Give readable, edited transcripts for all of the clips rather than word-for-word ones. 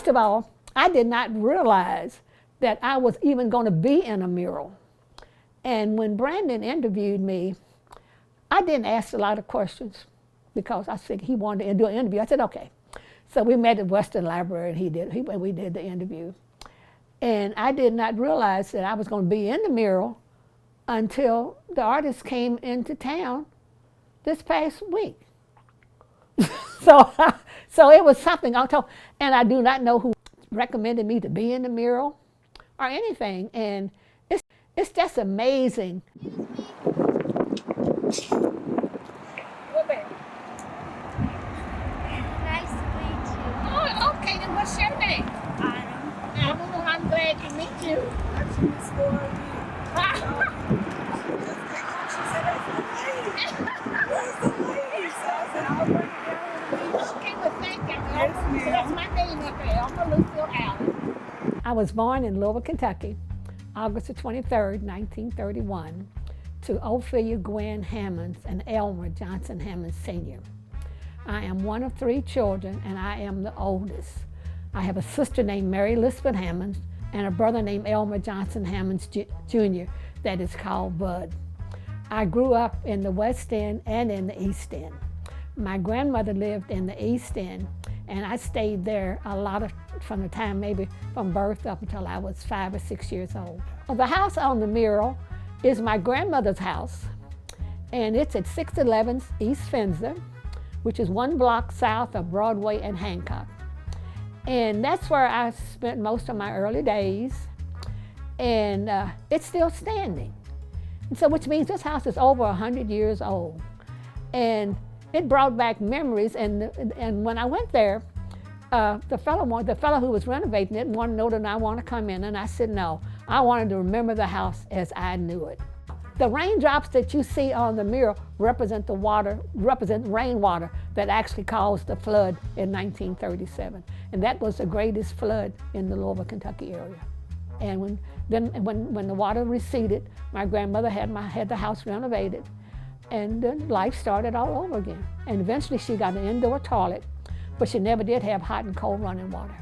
first of all, I did not realize that I was even going to be in a mural. And when Brandon interviewed me, I didn't ask a lot of questions because I said he wanted to do an interview. I said, okay. So we met at Western Library and we did the interview. And I did not realize that I was going to be in the mural until the artist came into town this past week. So it was something I told, and I do not know who recommended me to be in the mural or anything. And it's just amazing. Nice to meet you. Oh, okay, then what's your name? Autumn. I'm glad to meet you. Okay, well, thank you. That's my name up there, Elmer Lucille. I was born in Louisville, Kentucky, August the 23rd, 1931, to Ophelia Gwen Hammonds and Elmer Johnson Hammonds Sr. I am one of 3 children, and I am the oldest. I have a sister named Mary Elizabeth Hammonds and a brother named Elmer Johnson Hammonds Jr. that is called Bud. I grew up in the West End and in the East End. My grandmother lived in the East End, and I stayed there a lot from the time maybe from birth up until I was 5 or 6 years old. Well, the house on the mural is my grandmother's house, and it's at 611 East Fenzer, which is 1 block south of Broadway and Hancock. And that's where I spent most of my early days, and it's still standing. And so, which means this house is over 100 years old. And it brought back memories, and when I went there, the fellow who was renovating it wanted to know that I want to come in, and I said no. I wanted to remember the house as I knew it. The raindrops that you see on the mural represent rainwater that actually caused the flood in 1937. And that was the greatest flood in the Louisville, Kentucky area. And when the water receded, my grandmother had the house renovated, and then life started all over again. And eventually she got an indoor toilet, but she never did have hot and cold running water.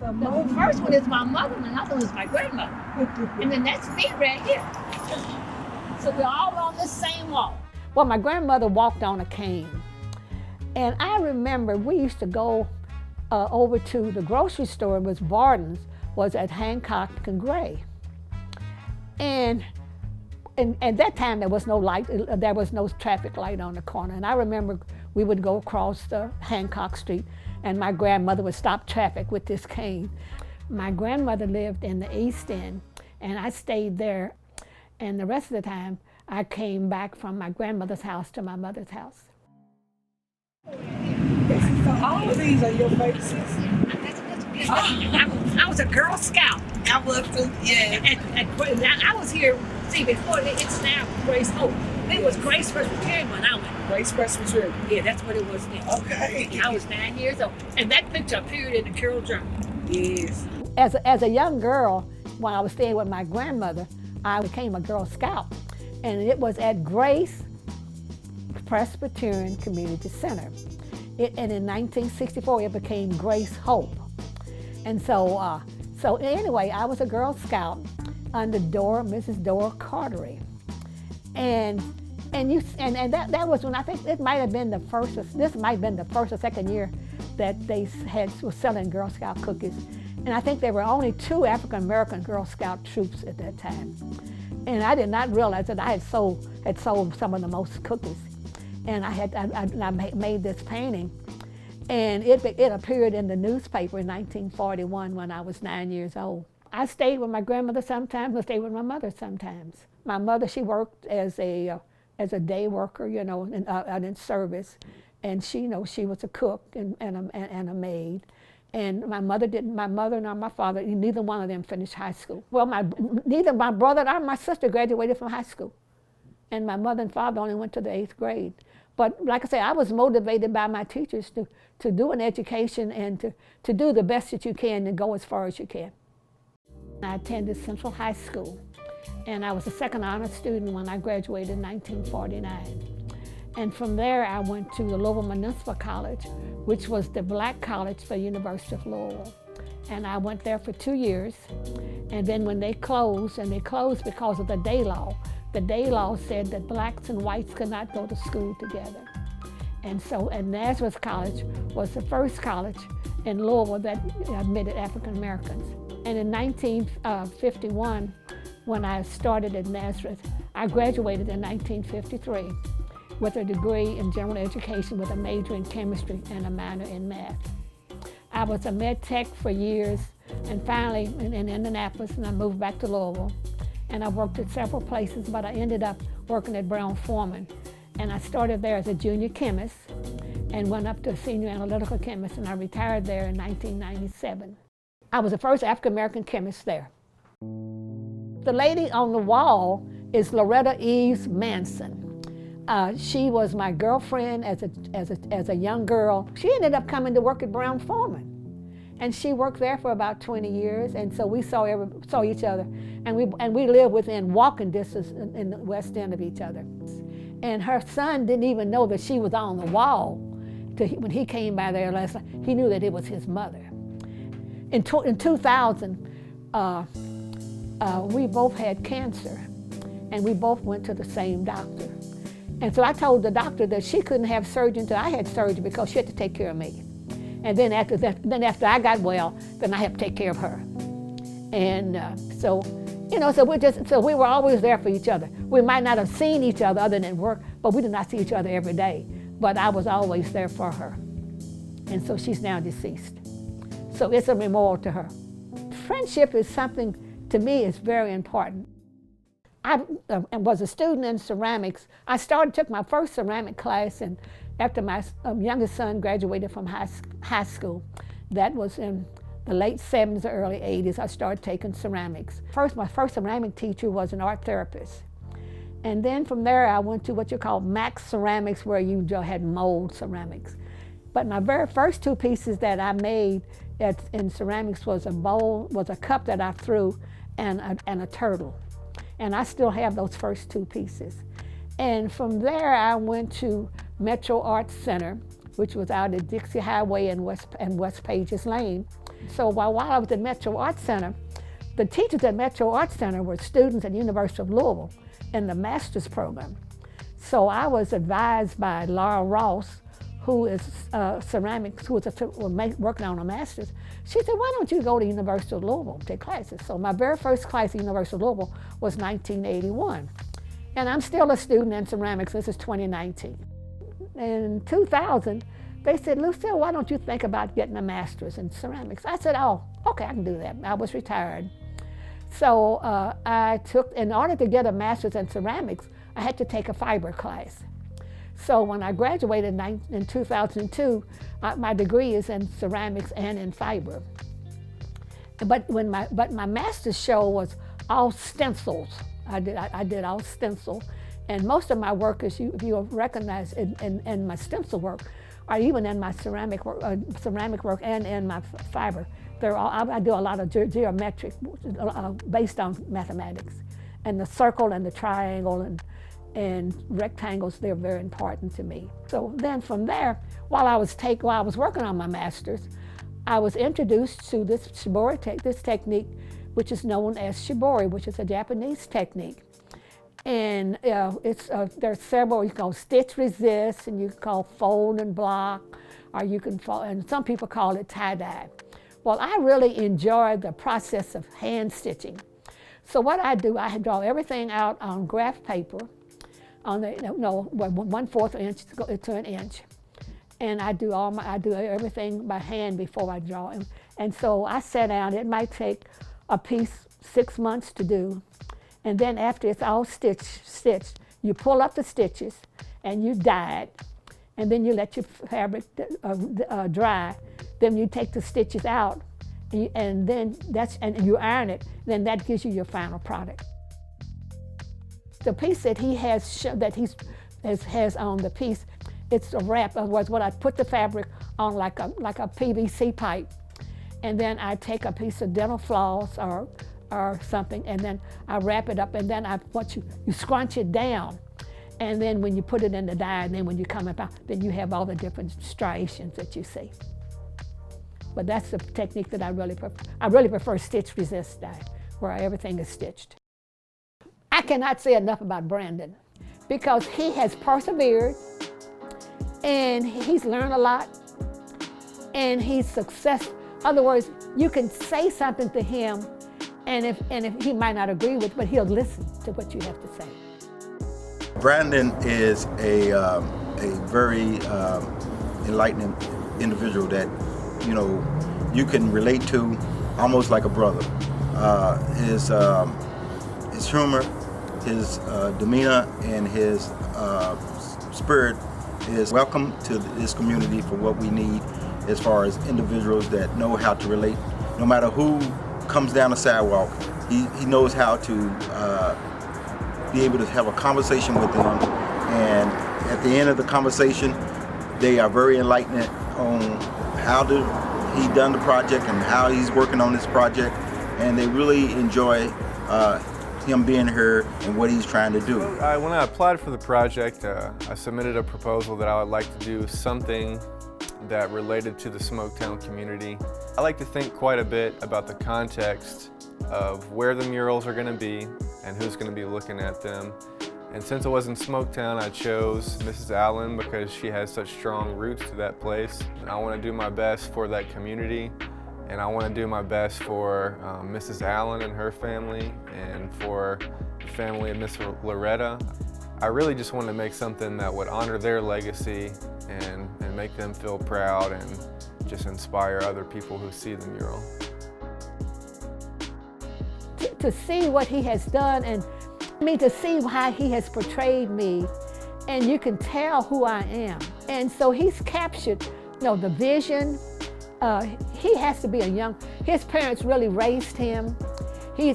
The first one is my mother, and the other one is my grandmother. And then that's me right here. So we're all on the same wall. Well, my grandmother walked on a cane. And I remember we used to go over to the grocery store, was Barton's, was at Hancock and Gray. And at that time, there was no light, there was no traffic light on the corner. And I remember we would go across the Hancock Street, and my grandmother would stop traffic with this cane. My grandmother lived in the East End, and I stayed there. And the rest of the time, I came back from my grandmother's house to my mother's house. So all of these are your faces? I was a Girl Scout. I was too, yeah. I was here, see, before it's now Grace Hope. It was Grace Presbyterian when I went. Grace Presbyterian? Yeah, that's what it was then. Okay. I was 9 years old. And that picture appeared in the Carol Journal. Yes. As a young girl, when I was staying with my grandmother, I became a Girl Scout. And it was at Grace Presbyterian Community Center. And in 1964, it became Grace Hope. And so anyway, I was a Girl Scout under Mrs. Dora Carteret. And that was when I think this might have been the first or second year that they was selling Girl Scout cookies. And I think there were only 2 African American Girl Scout troops at that time. And I did not realize that I had sold some of the most cookies. And I made this painting, and it appeared in the newspaper in 1941 when I was 9 years old. I stayed with my grandmother sometimes, I stayed with my mother sometimes. My mother, she worked as a day worker, in service, and she was a cook and a maid. And my mother nor my father, neither one of them finished high school. Well, neither my brother nor my sister graduated from high school. And my mother and father only went to the 8th grade. But like I say, I was motivated by my teachers to do an education and to do the best that you can and go as far as you can. I attended Central High School, and I was a second honor student when I graduated in 1949. And from there, I went to the Louisville Municipal College, which was the black college for the University of Louisville. And I went there for 2 years. And then when they closed, and they closed because of the day law said that blacks and whites could not go to school together. And so, and Nazareth College was the first college in Louisville that admitted African Americans. And in 1951, when I started at Nazareth, I graduated in 1953 with a degree in general education with a major in chemistry and a minor in math. I was a med tech for years, and finally in Indianapolis, and I moved back to Louisville. And I worked at several places, but I ended up working at Brown-Forman. And I started there as a junior chemist and went up to a senior analytical chemist, and I retired there in 1997. I was the first African-American chemist there. The lady on the wall is Loretta Eves Manson. She was my girlfriend as a young girl. She ended up coming to work at Brown-Forman. And she worked there for about 20 years, and so we saw each other. And we lived within walking distance in the west end of each other. And her son didn't even know that she was on the wall. When he came by there last night, he knew that it was his mother. In 2000, we both had cancer, and we both went to the same doctor. And so I told the doctor that she couldn't have surgery until I had surgery because she had to take care of me. And then after I got well, then I had to take care of her. And so we were always there for each other. We might not have seen each other other than work, but we did not see each other every day. But I was always there for her. And so she's now deceased. So it's a memorial to her. Friendship is something, to me, is very important. I was a student in ceramics. I took my first ceramic class, and after my youngest son graduated from high school, that was in the late 70s or early 80s, I started taking ceramics. My first ceramic teacher was an art therapist. And then from there, I went to what you call max ceramics, where you had mold ceramics. But my very first two pieces that I made in ceramics was a cup that I threw, and a turtle. And I still have those first two pieces. And from there, I went to Metro Arts Center, which was out at Dixie Highway and West Pages Lane. So while I was at Metro Arts Center, the teachers at Metro Arts Center were students at the University of Louisville in the master's program. So I was advised by Laura Ross, who is ceramics, who was working on a master's. She said, why don't you go to the University of Louisville and take classes? So my very first class at the University of Louisville was 1981. And I'm still a student in ceramics. This is 2019. In 2000, they said, Lucille, why don't you think about getting a master's in ceramics? I said, oh, okay, I can do that. I was retired. So in order to get a master's in ceramics, I had to take a fiber class. So when I graduated in 2002, my degree is in ceramics and in fiber. But my master's show was all stencils. I did all stencil, and most of my work, if you recognize in my stencil work, or even in my ceramic work and in my fiber, I do a lot of geometric based on mathematics, and the circle and the triangle and rectangles, they're very important to me. So then from there, while I was working on my master's, I was introduced to this shibori this technique, which is known as shibori, which is a Japanese technique. And there's several, you can call stitch resist, and you can call fold and block, or and some people call it tie-dye. Well, I really enjoy the process of hand stitching. So what I do, I draw everything out on graph paper, on 1/4 inch to an inch. And I do everything by hand before I draw. And so I sat down. It might take a piece 6 months to do. And then after it's all stitched, you pull up the stitches and you dye it. And then you let your fabric dry. Then you take the stitches out, and you iron it. Then that gives you your final product. The piece that he has on the piece, it's a wrap. Otherwise, what I put the fabric on like a PVC pipe, and then I take a piece of dental floss or something, and then I wrap it up, and then you scrunch it down, and then when you put it in the dye, and then when you come up out, then you have all the different striations that you see. but that's the technique that I really prefer. I really prefer stitch resist dye, where everything is stitched. I cannot say enough about Brandon because he has persevered and he's learned a lot and he's successful. In other words, you can say something to him and if he might not agree with, but he'll listen to what you have to say. Brandon is a very enlightening individual that, you know, you can relate to almost like a brother. His humor, his demeanor, and his spirit is welcome to this community for what we need as far as individuals that know how to relate. No matter who comes down the sidewalk, he knows how to be able to have a conversation with them, and at the end of the conversation, they are very enlightened on how he done the project and how he's working on this project, and they really enjoy him being here and what he's trying to do. When I applied for the project, I submitted a proposal that I would like to do something that related to the Smoketown community. I like to think quite a bit about the context of where the murals are going to be and who's going to be looking at them. And since it was in Smoketown, I chose Mrs. Allen because she has such strong roots to that place. And I want to do my best for that community, and I want to do my best for Mrs. Allen and her family, and for the family of Miss Loretta. I really just want to make something that would honor their legacy and make them feel proud and just inspire other people who see the mural. To see what he has done, and to see how he has portrayed me, and you can tell who I am. And so he's captured, the vision. He has to be his parents really raised him. He's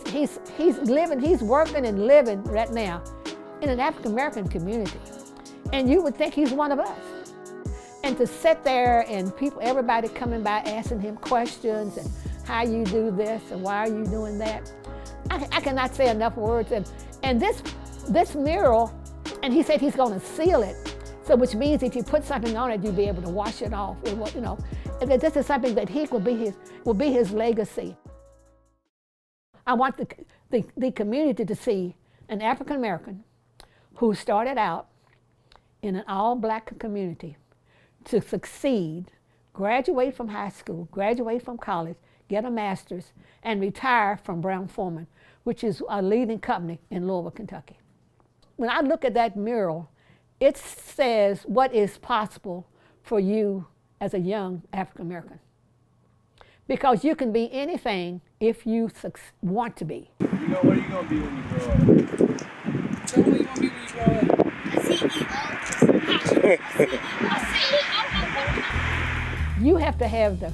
working and living right now in an African-American community. And you would think he's one of us. And to sit there and everybody coming by asking him questions and how you do this and why are you doing that, I cannot say enough words. And this mural, and he said he's going to seal it, so which means if you put something on it, you'll be able to wash it off. And that this is something that will be his legacy. I want the community to see an African American who started out in an all-black community to succeed, graduate from high school, graduate from college, get a master's, and retire from Brown-Forman, which is a leading company in Louisville, Kentucky. When I look at that mural, it says what is possible for you as a young African American. Because you can be anything if you want to be. What are you going to be when you grow up? Tell me what you want to be when you grow up. You have to have the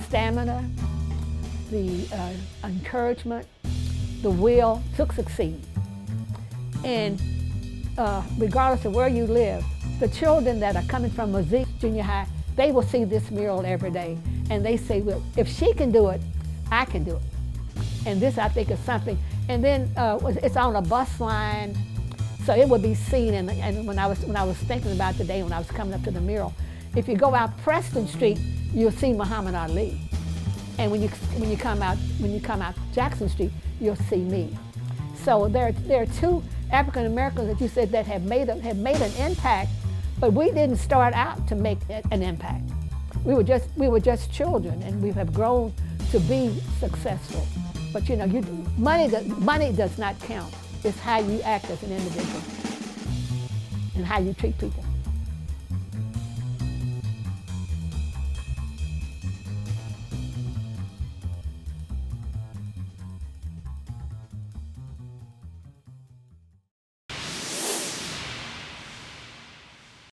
stamina, the encouragement, the will to succeed. And regardless of where you live, the children that are coming from Mosaic Junior High, they will see this mural every day. And they say, well, if she can do it, I can do it. And this, I think, is something. And then it's on a bus line, so it would be seen. And when I was thinking about today, when I was coming up to the mural, if you go out Preston Street, you'll see Muhammad Ali. And when you come out Jackson Street, you'll see me. So there are two African Americans that you said that have made an impact, but we didn't start out to make an impact. We were just children, and we have grown to be successful. But money does not count. It's how you act as an individual and how you treat people.